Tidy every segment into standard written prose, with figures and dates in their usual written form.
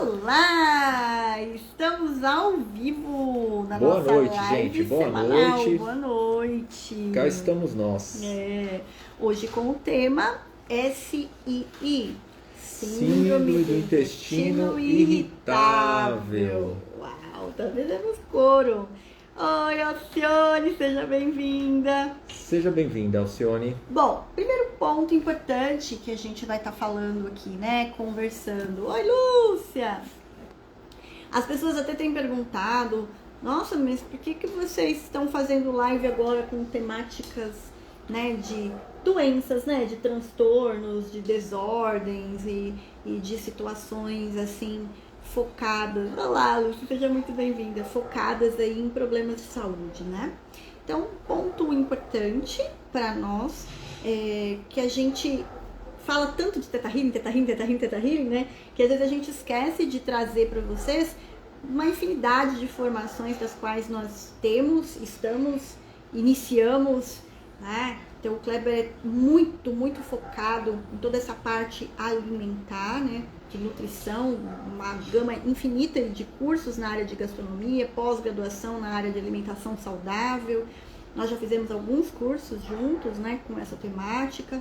Olá! Estamos ao vivo na Boa nossa noite, live gente. Boa semanal. noite. Boa noite. Cá estamos nós. Hoje com o tema SII, Síndrome do intestino irritável. Uau, tá fazendo coro. Oi, Alcione, seja bem-vinda. Seja bem-vinda, Alcione. Bom, primeiro ponto importante que a gente vai estar falando aqui, né? Conversando. Oi, Lúcia! As pessoas até têm perguntado, nossa, mas por que vocês estão fazendo live agora com temáticas, né, de doenças, né, de transtornos, de desordens e de situações assim focadas. Olá, Lúcia, seja muito bem-vinda. Focadas aí em problemas de saúde, né? Então, ponto importante para nós é que a gente fala tanto de Theta Healing, né? Que às vezes a gente esquece de trazer para vocês uma infinidade de informações das quais nós iniciamos, né? Então o Kleber é muito, muito focado em toda essa parte alimentar, né? De nutrição, uma gama infinita de cursos na área de gastronomia, pós-graduação na área de alimentação saudável. Nós já fizemos alguns cursos juntos, né, com essa temática.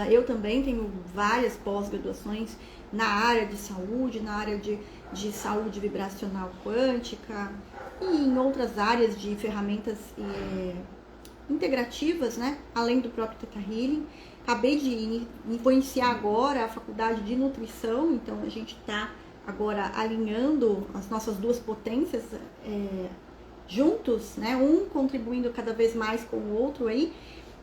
Eu também tenho várias pós-graduações na área de saúde, na área de saúde vibracional quântica e em outras áreas de ferramentas integrativas, né, além do próprio Theta Healing. Vou iniciar agora a faculdade de nutrição, então a gente está agora alinhando as nossas duas potências juntos, né? Um contribuindo cada vez mais com o outro aí.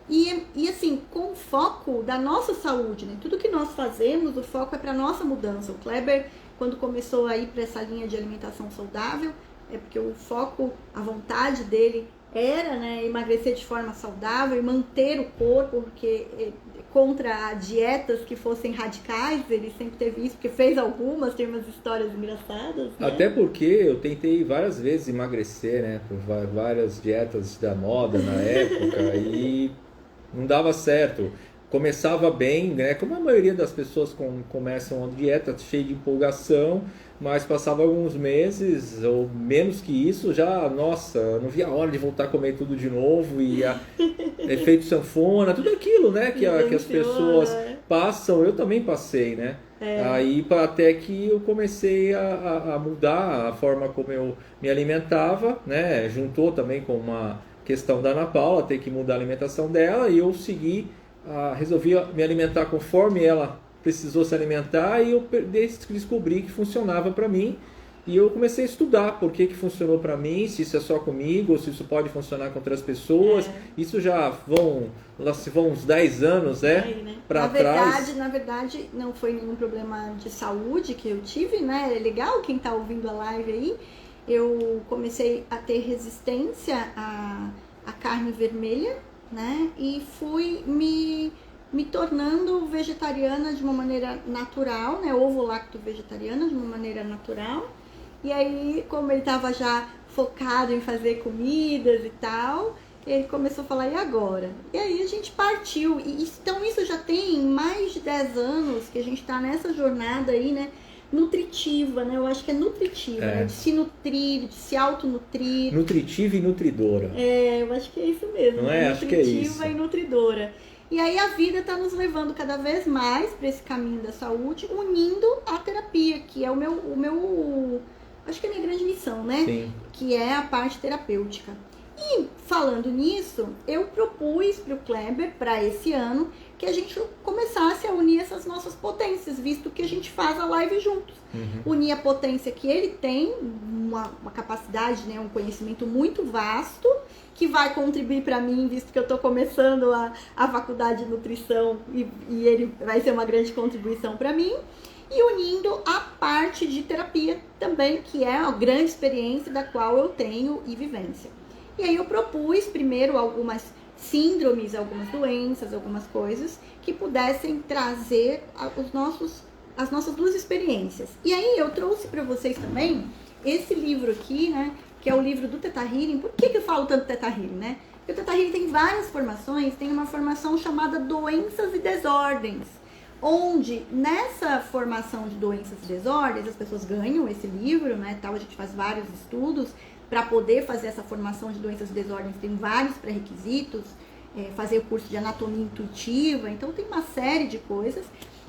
E assim, com o foco da nossa saúde, né? Tudo que nós fazemos, o foco é para nossa mudança. O Kleber, quando começou a ir para essa linha de alimentação saudável, é porque o foco, a vontade dele era, né, emagrecer de forma saudável e manter o corpo, porque contra dietas que fossem radicais, ele sempre teve isso, porque fez algumas, tem umas histórias engraçadas, né? Até porque eu tentei várias vezes emagrecer, né, por várias dietas da moda na época e não dava certo. Começava bem, né, como a maioria das pessoas começam a dieta cheia de empolgação, mas passava alguns meses ou menos que isso, já, nossa, não via a hora de voltar a comer tudo de novo e efeito sanfona, tudo aquilo, né, que as pessoas passam, eu também passei, né? Aí até que eu comecei a mudar a forma como eu me alimentava, né? Juntou também com uma questão da Ana Paula, ter que mudar a alimentação dela, e eu resolvi me alimentar conforme ela precisou se alimentar, e eu descobri que funcionava para mim, e eu comecei a estudar por que funcionou para mim, se isso é só comigo, ou se isso pode funcionar com outras pessoas. Isso já vão uns 10 anos, para trás. Na verdade, não foi nenhum problema de saúde que eu tive, né? É legal quem está ouvindo a live aí. Eu comecei a ter resistência à carne vermelha, né? E fui me tornando vegetariana de uma maneira natural, né? Ovo-lacto vegetariana de uma maneira natural. E aí, como ele estava já focado em fazer comidas e tal, ele começou a falar, e agora? E aí a gente partiu. Então isso já tem mais de 10 anos que a gente está nessa jornada aí, né? Nutritiva, né? Eu acho que é nutritiva, né? De se nutrir, de se autonutrir. Nutritiva e nutridora. Eu acho que é isso mesmo. Não é? Acho que é isso. Nutritiva e nutridora. E aí a vida está nos levando cada vez mais para esse caminho da saúde, unindo a terapia, que é o meu acho que é a minha grande missão, né? Sim. Que é a parte terapêutica. E falando nisso, eu propus para o Kleber, para esse ano, que a gente começasse a unir essas nossas potências, visto que a gente faz a live juntos. Unir a potência que ele tem, uma capacidade, né, um conhecimento muito vasto, que vai contribuir para mim, visto que eu estou começando a faculdade de nutrição e ele vai ser uma grande contribuição para mim. E unindo a parte de terapia também, que é a grande experiência da qual eu tenho e vivência. E aí eu propus primeiro algumas síndromes, algumas doenças, algumas coisas que pudessem trazer as nossas duas experiências. E aí eu trouxe para vocês também esse livro aqui, né, que é o livro do Theta Healing. Por que eu falo tanto Theta Healing, né? Porque o Theta Healing tem várias formações, tem uma formação chamada Doenças e Desordens, onde nessa formação de doenças e desordens, as pessoas ganham esse livro, né, tal, a gente faz vários estudos para poder fazer essa formação de doenças e desordens, tem vários pré-requisitos, fazer o curso de anatomia intuitiva, então tem uma série de coisas,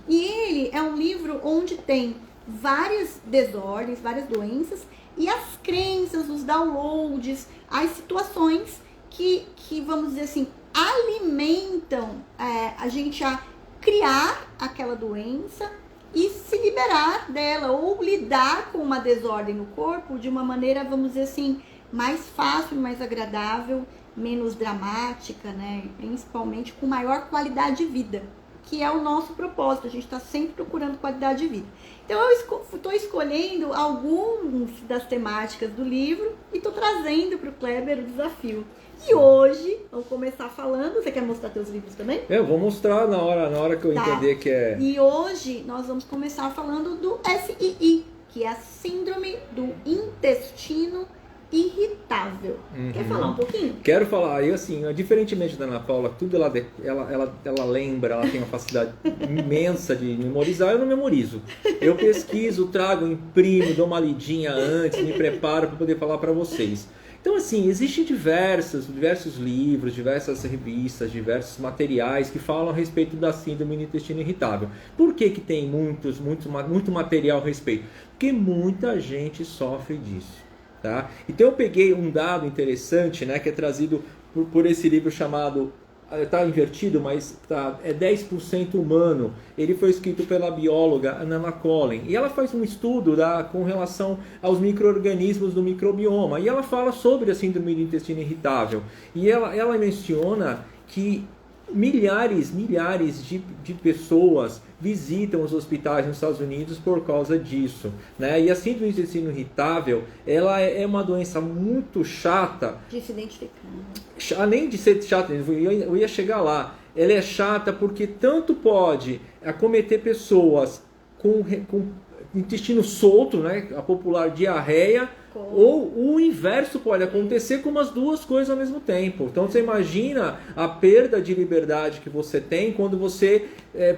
e ele é um livro onde tem várias desordens, várias doenças, e as crenças, os downloads, as situações que vamos dizer assim, alimentam a gente a criar aquela doença e se liberar dela, ou lidar com uma desordem no corpo de uma maneira, vamos dizer assim, mais fácil, mais agradável, menos dramática, né? E principalmente com maior qualidade de vida, que é o nosso propósito. A gente está sempre procurando qualidade de vida. Então eu estou escolhendo algumas das temáticas do livro e estou trazendo para o Kleber o desafio. E hoje, vamos começar falando. Você quer mostrar teus livros também? Eu vou mostrar na hora que eu entender que é. E hoje nós vamos começar falando do SII, que é a Síndrome do Intestino Irritável. Quer falar um pouquinho? Quero falar. E assim, diferentemente da Ana Paula, tudo ela lembra, ela tem uma facilidade imensa de memorizar. Eu não memorizo. Eu pesquiso, trago, imprimo, dou uma lidinha antes, me preparo para poder falar para vocês. Então, assim, existem diversos livros, diversas revistas, diversos materiais que falam a respeito da síndrome do intestino irritável. Por que tem muito material a respeito? Porque muita gente sofre disso, tá? Então, eu peguei um dado interessante, né, que é trazido por esse livro chamado... Está invertido, mas é 10% humano. Ele foi escrito pela bióloga Anna McCollin. E ela faz um estudo com relação aos micro-organismos do microbioma. E ela fala sobre a síndrome do intestino irritável. E ela menciona que milhares de pessoas visitam os hospitais nos Estados Unidos por causa disso, né? E a síndrome do intestino irritável, ela é uma doença muito chata. De se identificar. Além de ser chata, eu ia chegar lá. Ela é chata porque tanto pode acometer pessoas com intestino solto, né? A popular diarreia, ou o inverso pode acontecer com as duas coisas ao mesmo tempo. Então você imagina a perda de liberdade que você tem quando você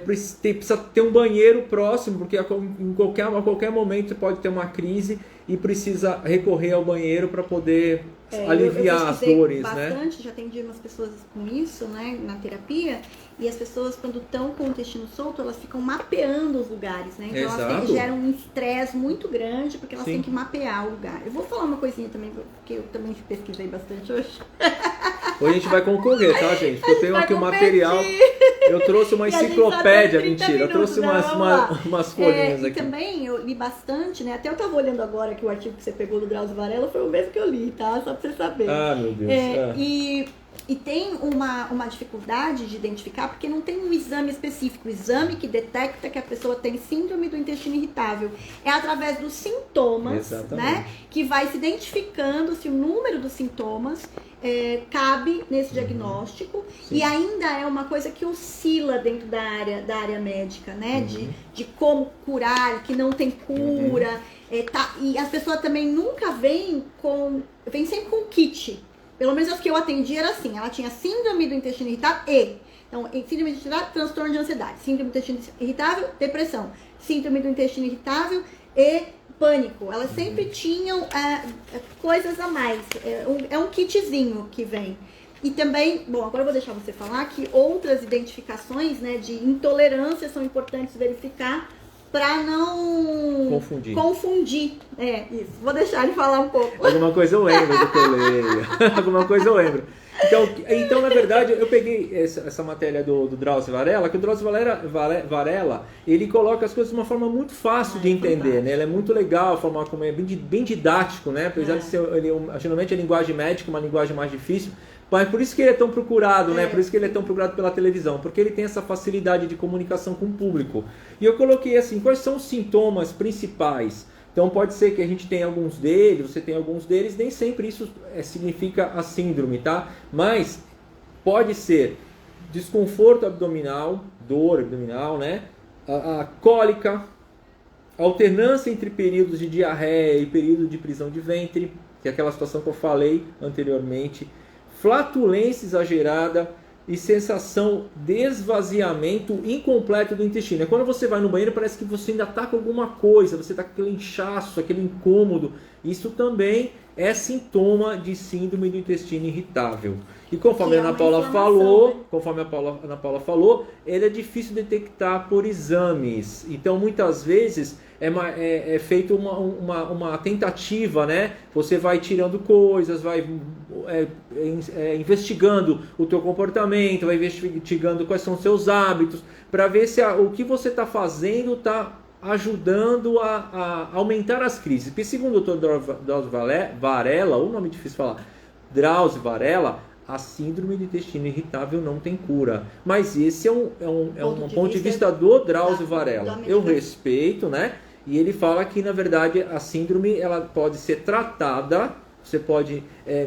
precisa ter um banheiro próximo, porque a qualquer momento você pode ter uma crise e precisa recorrer ao banheiro para poder aliviar as dores, bastante, né? Já atendi umas pessoas com isso, né, na terapia, e as pessoas quando estão com o intestino solto, elas ficam mapeando os lugares, né? Então elas geram um estresse muito grande, porque elas têm que mapear o lugar. Eu vou falar uma coisinha também, porque eu também pesquisei bastante hoje. Hoje a gente vai concorrer, tá, gente? Porque eu tenho aqui o material. Eu trouxe uma enciclopédia, mentira. Eu trouxe umas folhinhas aqui. E também eu li bastante, né? Até eu tava olhando agora que o artigo que você pegou do Drauzio Varela foi o mesmo que eu li, tá? Só pra você saber. Ah, meu Deus. E tem uma dificuldade de identificar, porque não tem um exame específico. O exame que detecta que a pessoa tem síndrome do intestino irritável é através dos sintomas, né? Que vai se identificando se o número dos sintomas cabe nesse diagnóstico. Sim. E ainda é uma coisa que oscila dentro da área médica, né? De como curar, que não tem cura. E as pessoas também nunca vêm sempre com kit. Pelo menos as que eu atendi era assim, ela tinha síndrome do intestino irritável então, síndrome do intestino irritável, transtorno de ansiedade, síndrome do intestino irritável, depressão, síndrome do intestino irritável e pânico. Elas sempre tinham coisas a mais, é um kitzinho que vem. E também, bom, agora eu vou deixar você falar que outras identificações, né, de intolerância são importantes verificar para não confundir. Isso. Vou deixar ele falar um pouco. Alguma coisa eu lembro do que eu leio. Alguma coisa eu lembro. Então, na verdade, eu peguei essa matéria do Drauzio Varela, que o Drauzio Varela, ele coloca as coisas de uma forma muito fácil de entender, né? Ele é muito legal, a forma como é bem didático, né? Apesar de ser, geralmente a linguagem médica, uma linguagem mais difícil, mas por isso que ele é tão procurado, né? Por isso que ele é tão procurado pela televisão, porque ele tem essa facilidade de comunicação com o público. E eu coloquei assim, quais são os sintomas principais? Então pode ser que a gente tenha alguns deles, você tem alguns deles, nem sempre isso significa a síndrome, tá? Mas pode ser desconforto abdominal, dor abdominal, né? A cólica, alternância entre períodos de diarreia e período de prisão de ventre, que é aquela situação que eu falei anteriormente, flatulência exagerada, e sensação de esvaziamento incompleto do intestino. É quando você vai no banheiro, parece que você ainda está com alguma coisa, você está com aquele inchaço, aquele incômodo. Isso também é sintoma de síndrome do intestino irritável. E conforme a Ana Paula falou, ele é difícil detectar por exames. Então, muitas vezes é feita uma tentativa, né? Você vai tirando coisas, vai investigando o teu comportamento, vai investigando quais são os seus hábitos, para ver se o que você está fazendo está ajudando a aumentar as crises. Porque segundo o Dr. Drauzio Varela, o nome difícil de falar, Drauzio Varela, a síndrome do intestino irritável não tem cura. Mas esse é um ponto de vista do Drauzio Varela. Eu respeito, né? E ele fala que, na verdade, a síndrome ela pode ser tratada, você pode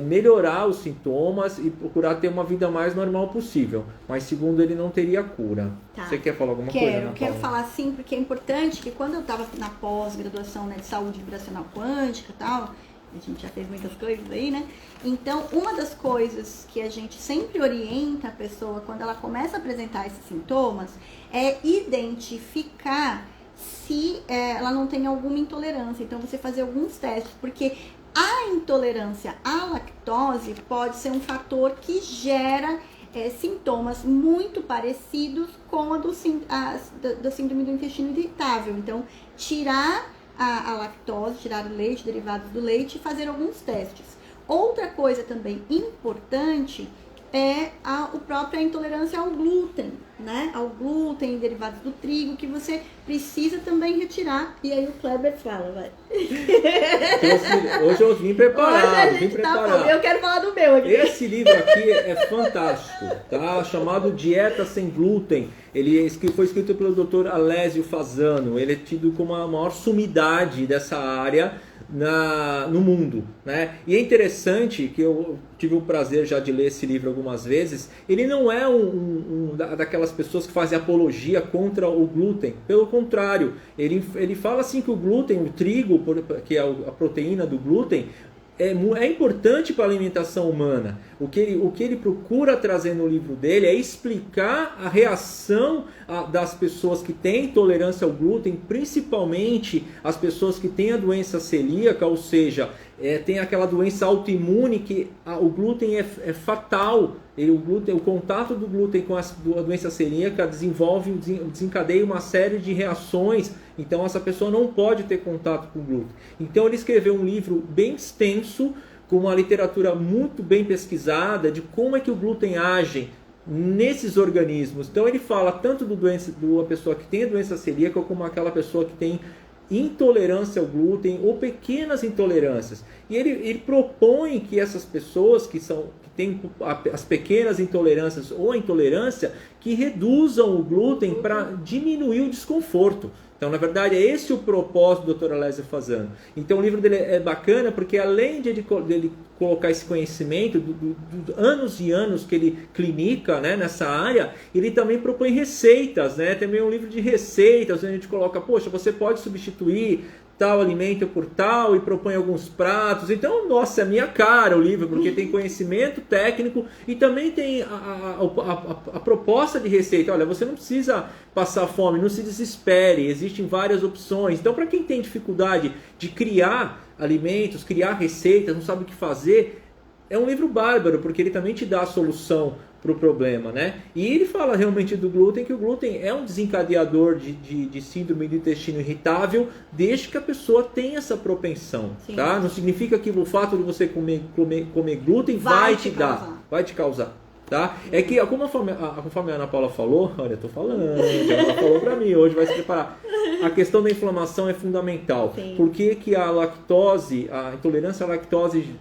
melhorar os sintomas e procurar ter uma vida mais normal possível. Mas, segundo ele, não teria cura. Tá. Você quer falar alguma coisa? Quero falar sim, porque é importante que quando eu estava na pós-graduação, né, de saúde vibracional quântica e tal, a gente já fez muitas coisas aí, né? Então, uma das coisas que a gente sempre orienta a pessoa quando ela começa a apresentar esses sintomas é identificar se ela não tem alguma intolerância. Então, você fazer alguns testes, porque a intolerância à lactose pode ser um fator que gera sintomas muito parecidos com a do síndrome do intestino irritável. Então, tirar a lactose, tirar o leite, derivados do leite e fazer alguns testes. Outra coisa também importante é a própria intolerância ao glúten, né? Ao glúten, derivados do trigo, que você precisa também retirar. E aí o Kleber fala, vai. Hoje eu vim preparado, eu quero falar do meu aqui. Esse livro aqui é fantástico, tá? Chamado Dieta Sem Glúten. Ele foi escrito pelo Dr. Alessio Fasano. Ele é tido como a maior sumidade dessa área no mundo, né? E é interessante que eu tive o prazer já de ler esse livro algumas vezes. Ele não é daquelas pessoas que fazem apologia contra o glúten. Pelo contrário, ele fala assim que o glúten, o trigo, que é a proteína do glúten, é importante para a alimentação humana. O que ele procura trazer no livro dele é explicar a reação das pessoas que têm intolerância ao glúten, principalmente as pessoas que têm a doença celíaca, ou seja, tem aquela doença autoimune que o glúten é fatal. O contato do glúten com a doença celíaca desencadeia uma série de reações. Então essa pessoa não pode ter contato com o glúten. Então ele escreveu um livro bem extenso, com uma literatura muito bem pesquisada de como é que o glúten age nesses organismos. Então ele fala tanto de uma pessoa que tem a doença celíaca como aquela pessoa que tem intolerância ao glúten ou pequenas intolerâncias. E ele propõe que essas pessoas que têm as pequenas intolerâncias ou a intolerância, que reduzam o glúten para diminuir o desconforto. Então, na verdade, é esse o propósito do Dr. Alessio Fasano. Então, o livro dele é bacana porque, além de ele colocar esse conhecimento, anos e anos que ele clinica, né, nessa área, ele também propõe receitas, né? Também um livro de receitas, onde a gente coloca, poxa, você pode substituir tal alimento por tal, e propõe alguns pratos. Então, nossa, é minha cara o livro, porque tem conhecimento técnico e também tem a proposta de receita. Olha, você não precisa passar fome, não se desespere, existem várias opções. Então, para quem tem dificuldade de criar alimentos, criar receitas, não sabe o que fazer, é um livro bárbaro, porque ele também te dá a solução para o problema, né? E ele fala realmente do glúten, que o glúten é um desencadeador de síndrome do intestino irritável, desde que a pessoa tenha essa propensão, tá? Não significa que o fato de você comer glúten vai te causar, tá? É que, conforme a Ana Paula falou, olha, eu tô falando, ela falou para mim, hoje vai se preparar. A questão da inflamação é fundamental. Sim. Por que a lactose, a intolerância à lactose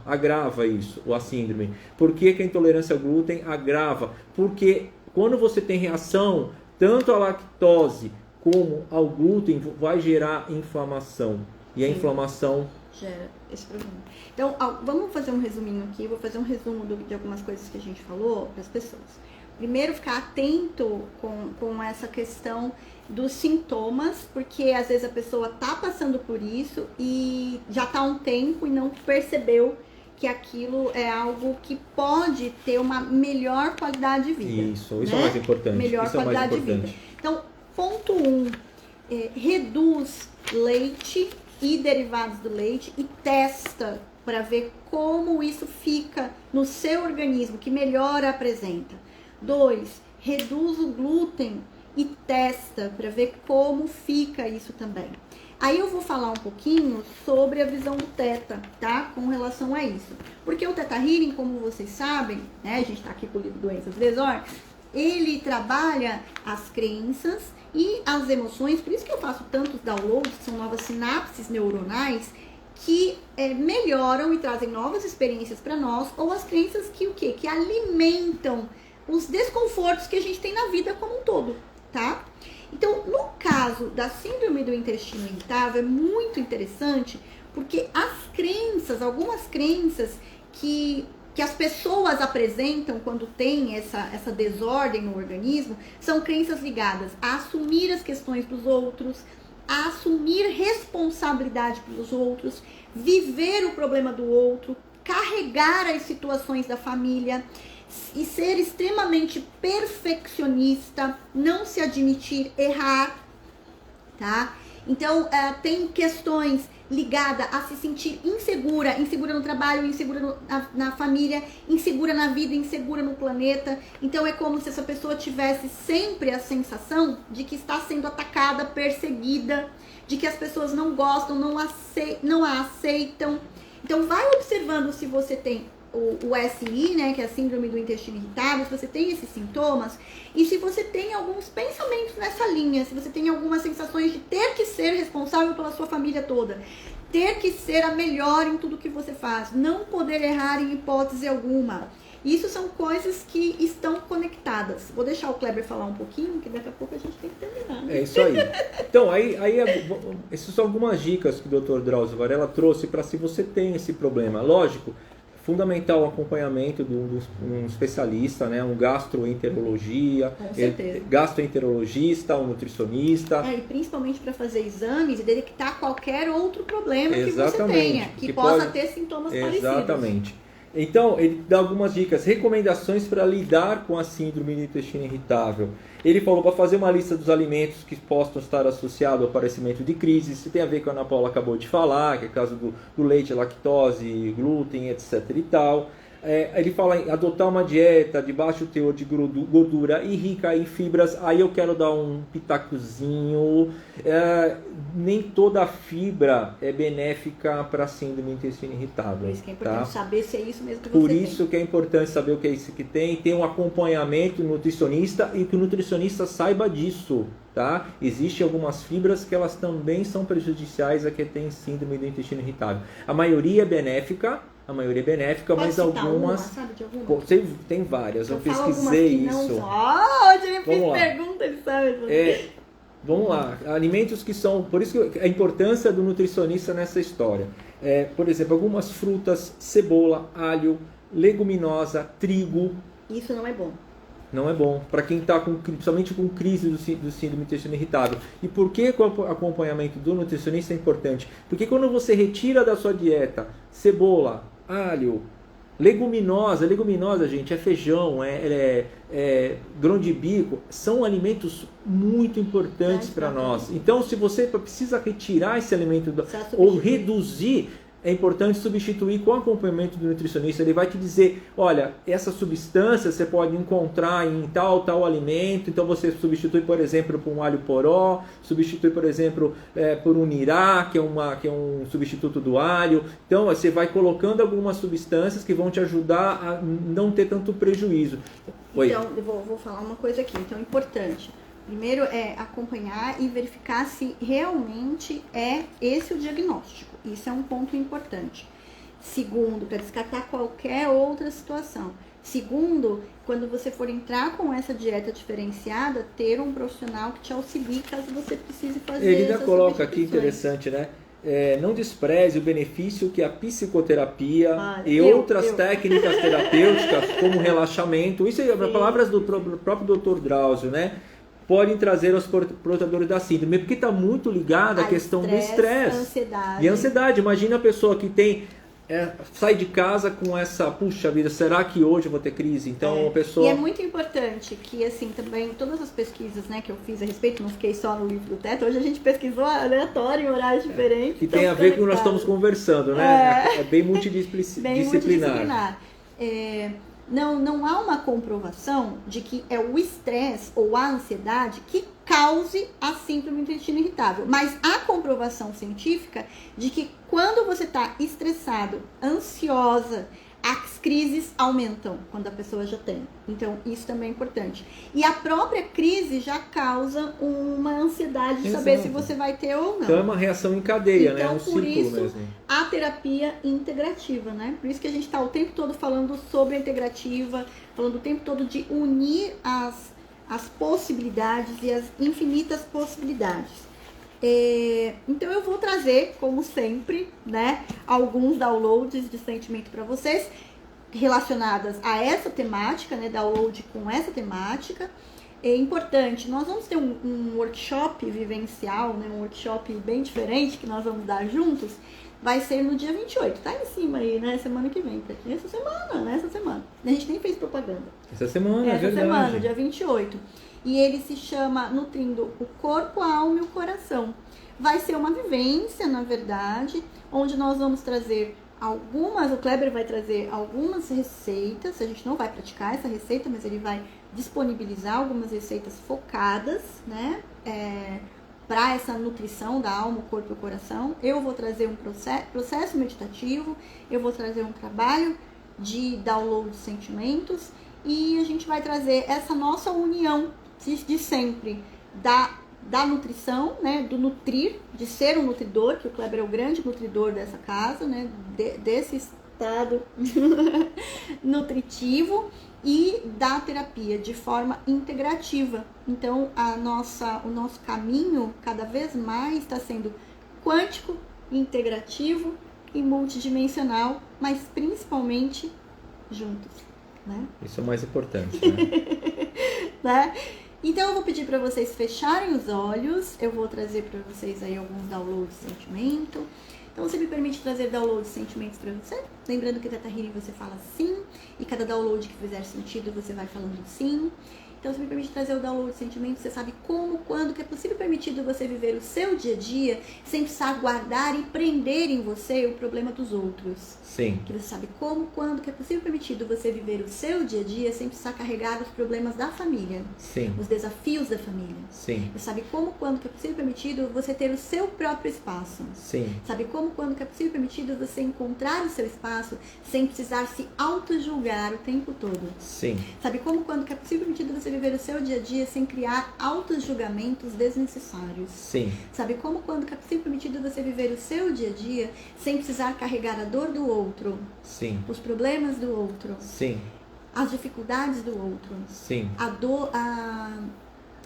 agrava isso, a síndrome? Por que a intolerância ao glúten agrava? Porque quando você tem reação tanto à lactose como ao glúten, vai gerar inflamação. E a inflamação gera esse problema. Então, vamos fazer um resuminho aqui. Vou fazer um resumo de algumas coisas que a gente falou para as pessoas. Primeiro, ficar atento com essa questão dos sintomas, porque às vezes a pessoa está passando por isso e já está há um tempo e não percebeu que aquilo é algo que pode ter uma melhor qualidade de vida. Isso né? é o mais importante. Melhor isso qualidade é o mais importante. de vida. Então, ponto 1, reduz leite e derivados do leite e testa para ver como isso fica no seu organismo, que melhor apresenta. 2, reduz o glúten e testa para ver como fica isso também. Aí eu vou falar um pouquinho sobre a visão do Theta, tá? Com relação a isso. Porque o Theta Healing, como vocês sabem, né? A gente tá aqui com o livro Doenças Desordens, ele trabalha as crenças e as emoções, por isso que eu faço tantos downloads, que são novas sinapses neuronais, que melhoram e trazem novas experiências para nós, ou as crenças que o quê? Que alimentam os desconfortos que a gente tem na vida como um todo, tá? Então, no caso da síndrome do intestino irritável, é muito interessante, porque as crenças, algumas crenças que as pessoas apresentam quando tem essa desordem no organismo, são crenças ligadas a assumir as questões dos outros, a assumir responsabilidade pelos outros, viver o problema do outro, carregar as situações da família e ser extremamente perfeccionista, não se admitir errar, tá? Então, tem questões ligadas a se sentir insegura no trabalho, insegura na família, insegura na vida, insegura no planeta. Então, é como se essa pessoa tivesse sempre a sensação de que está sendo atacada, perseguida, de que as pessoas não gostam, não a aceitam. Então, vai observando se você tem o SI, né, que é a síndrome do intestino irritável, se você tem esses sintomas e se você tem alguns pensamentos nessa linha, se você tem algumas sensações de ter que ser responsável pela sua família toda, ter que ser a melhor em tudo que você faz, não poder errar em hipótese alguma. Isso são coisas que estão conectadas. Vou deixar o Kleber falar um pouquinho, que daqui a pouco a gente tem que terminar. É isso aí. Então, essas são algumas dicas que o Dr. Drauzio Varela trouxe para se você tem esse problema. Lógico, fundamental o acompanhamento de um especialista, né? Um gastroenterologia, gastroenterologista, um nutricionista. E principalmente para fazer exames e detectar qualquer outro problema Exatamente, que você tenha, que possa ter sintomas parecidos. Exatamente. Então, ele dá algumas dicas, recomendações para lidar com a síndrome do intestino irritável. Ele falou para fazer uma lista dos alimentos que possam estar associados ao aparecimento de crises. Isso tem a ver com o que a Ana Paula acabou de falar, que é o caso do leite, lactose, glúten, etc. e tal. Ele fala em adotar uma dieta de baixo teor de gordura e rica em fibras. Aí eu quero dar um pitacozinho. Nem toda fibra é benéfica para a síndrome do intestino irritável. Por isso que é importante saber se é isso mesmo que você Por tem. isso que é importante saber o que é isso que tem. Tem um acompanhamento nutricionista e que o nutricionista saiba disso. Tá? Existem algumas fibras que elas também são prejudiciais a quem tem síndrome do intestino irritável. A maioria é benéfica, mas algumas... Sabe de alguma? Tem várias, eu falo pesquisei algumas que isso. Hoje ele Vamos fez lá. pergunta, ele sabe. Vamos lá, alimentos que são... Por isso que a importância do nutricionista nessa história. Por exemplo, algumas frutas, cebola, alho, leguminosa, trigo. Isso não é bom. Não é bom para quem está principalmente com crise do síndrome do intestino irritável. E por que o acompanhamento do nutricionista é importante? Porque quando você retira da sua dieta cebola, alho, leguminosa, gente, é feijão, grão de bico, são alimentos muito importantes para nós. Então, se você precisa retirar esse alimento ou reduzir, é importante substituir com o acompanhamento do nutricionista. Ele vai te dizer, olha, essa substância você pode encontrar em tal alimento, então você substitui, por exemplo, por um alho poró, substitui, por exemplo, por um nirá, que é um substituto do alho. Então, você vai colocando algumas substâncias que vão te ajudar a não ter tanto prejuízo. Então, eu vou falar uma coisa aqui, então, importante. Primeiro é acompanhar e verificar se realmente é esse o diagnóstico. Isso é um ponto importante. Segundo, para descartar qualquer outra situação. Segundo, quando você for entrar com essa dieta diferenciada, ter um profissional que te auxilie caso você precise fazer. Ele ainda coloca aqui, interessante, né? Não despreze o benefício que a psicoterapia outras técnicas terapêuticas, como relaxamento, isso é palavras do próprio Dr. Drauzio, né? Podem trazer aos portadores da síndrome, porque está muito ligada à questão do estresse ansiedade. e ansiedade. Imagina a pessoa que tem sai de casa com essa, puxa vida, será que hoje eu vou ter crise? Então a pessoa... E é muito importante que, assim, também todas as pesquisas, né, que eu fiz a respeito, não fiquei só no livro do teto, hoje a gente pesquisou aleatório em horários diferentes. E tem a ver com o que nós estamos conversando, né? É bem multidisciplinar. Não há uma comprovação de que é o estresse ou a ansiedade que cause a síndrome do intestino irritável. Mas há comprovação científica de que quando você está estressado, ansiosa, as crises aumentam quando a pessoa já tem. Então, isso também é importante. E a própria crise já causa uma ansiedade de saber se você vai ter ou não. Então, é uma reação em cadeia, então, né? É um por ciclo isso, mesmo. a terapia integrativa, né? Por isso que a gente está o tempo todo falando sobre a integrativa, falando o tempo todo de unir as possibilidades e as infinitas possibilidades. Então eu vou trazer, como sempre, né, alguns downloads de sentimento para vocês relacionadas a essa temática, né, download com essa temática. É importante, nós vamos ter um workshop vivencial, né, um workshop bem diferente que nós vamos dar juntos. Vai ser no dia 28, tá em cima aí, né? Semana que vem. Essa semana. A gente nem fez propaganda. Essa semana, é verdade. Essa semana, dia 28. E ele se chama Nutrindo o Corpo, a Alma e o Coração. Vai ser uma vivência, na verdade, onde nós vamos trazer o Kleber vai trazer algumas receitas. A gente não vai praticar essa receita, mas ele vai disponibilizar algumas receitas focadas, né? Para essa nutrição da alma, o corpo e o coração. Eu vou trazer um processo meditativo, eu vou trazer um trabalho de download de sentimentos e a gente vai trazer essa nossa união de sempre da nutrição, né, do nutrir, de ser um nutridor, que o Kleber é o grande nutridor dessa casa, né, desse estado nutritivo, e da terapia de forma integrativa. Então, o nosso caminho cada vez mais está sendo quântico, integrativo e multidimensional, mas principalmente juntos, né? Isso é o mais importante, né? Né? Então, eu vou pedir para vocês fecharem os olhos, eu vou trazer para vocês aí alguns downloads de sentimento. Então, você me permite trazer download de sentimentos para você? Lembrando que Teta Healing você fala sim, e cada download que fizer sentido você vai falando sim. Então, você me permite trazer o download de sentimentos, você sabe como, quando que é possível e permitido você viver o seu dia a dia sem precisar guardar e prender em você o problema dos outros. Sim. Que você sabe como, quando que é possível e permitido você viver o seu dia a dia sem precisar carregar os problemas da família. Sim. Os desafios da família. Sim. Você sabe como, quando que é possível e permitido você ter o seu próprio espaço. Sim. Sabe como, quando que é possível e permitido você encontrar o seu espaço sem precisar se auto-julgar o tempo todo. Sim. Sabe como, quando que é possível e permitido você viver o seu dia a dia sem criar auto-julgamentos desnecessários. Sim. Sabe como, quando que é possível e permitido você viver o seu dia a dia sem precisar carregar a dor do outro. Sim. Os problemas do outro. Sim. As dificuldades do outro. Sim.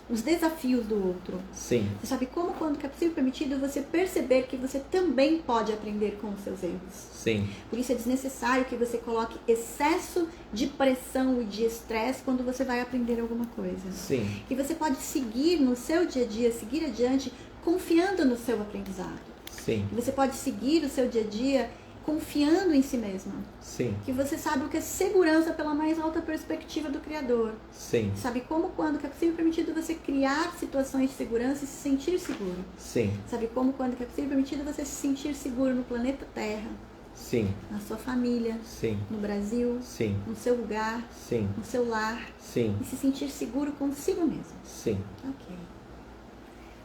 Os desafios do outro. Sim. Você sabe como, quando que é possível e permitido você perceber que você também pode aprender com os seus erros. Sim. Por isso é desnecessário que você coloque excesso de pressão e de estresse quando você vai aprender alguma coisa. Sim. E você pode seguir no seu dia a dia, seguir adiante, confiando no seu aprendizado. Sim. E você pode seguir o seu dia a dia confiando em si mesma. Sim. Que você sabe o que é segurança pela mais alta perspectiva do Criador. Sim. Sabe como, quando que é possível e permitido você criar situações de segurança e se sentir seguro. Sim. Sabe como, quando que é possível e permitido você se sentir seguro no planeta Terra. Sim. Na sua família. Sim. No Brasil. Sim. No seu lugar. Sim. No seu lar. Sim. E se sentir seguro consigo mesmo. Sim. Ok.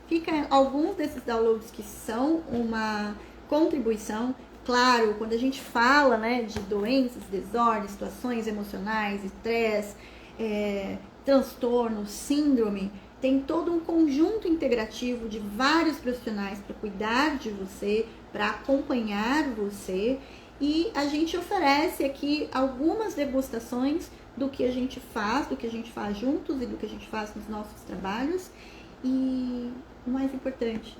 Fica alguns desses downloads que são uma contribuição. Claro, quando a gente fala, né, de doenças, desordens, situações emocionais, estresse, transtorno, síndrome, tem todo um conjunto integrativo de vários profissionais para cuidar de você, para acompanhar você, e a gente oferece aqui algumas degustações do que a gente faz juntos e do que a gente faz nos nossos trabalhos. E o mais importante,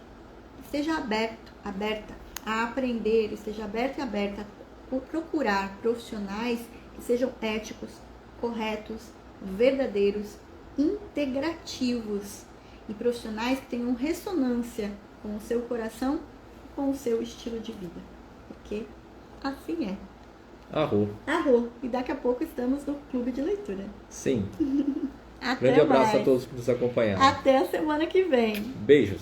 esteja aberta a aprender, esteja aberta e aberta a procurar profissionais que sejam éticos, corretos, verdadeiros, integrativos e profissionais que tenham ressonância com o seu coração e com o seu estilo de vida. Ok? assim é. Arro. Arro. E daqui a pouco estamos no clube de leitura. Sim. Até Grande abraço mais. a todos que nos acompanharam. Até a semana que vem. Beijos.